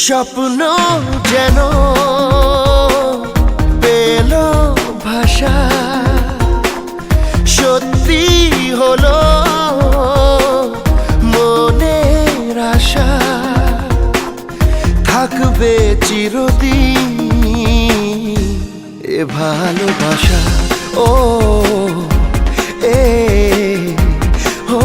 স্বপ্ন যেন পেল ভাষা, সত্যি হলো মনের আশা, থাকবে চিরদিন এ ভালোবাসা। ও এ ও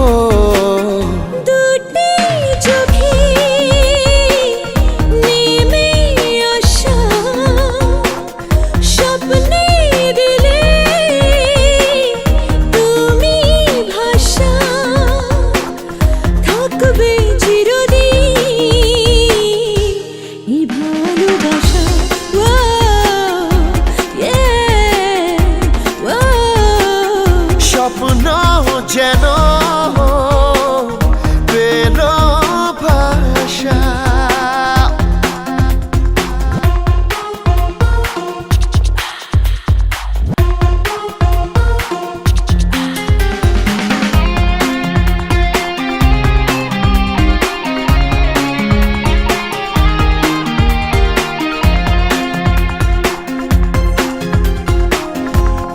স্বপ্ন যেন পেল ভাষা।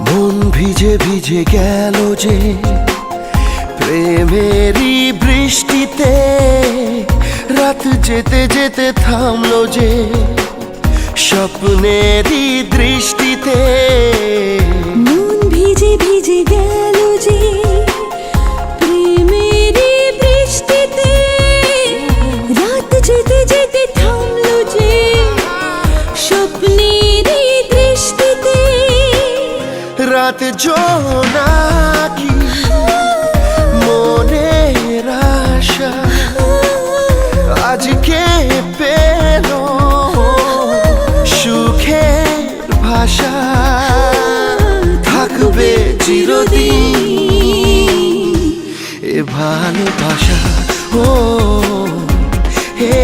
মন ভিজে ভিজে গেল যে প্রেমেরই বৃষ্টিতে, রাত যেতে যেতে থামলো যে স্বপ্নেরই দৃষ্টিতে। মন ভিজে ভিজে গেল যে প্রেমেরই বৃষ্টিতে, রাত যেতে যেতে থামলো যে স্বপ্নেরই দৃষ্টিতে। রাত জোনাকি মনের আশা আজকে পেল সুখের ভাষা, থাকবে চিরদিন এ ভালোবাসা। ও হে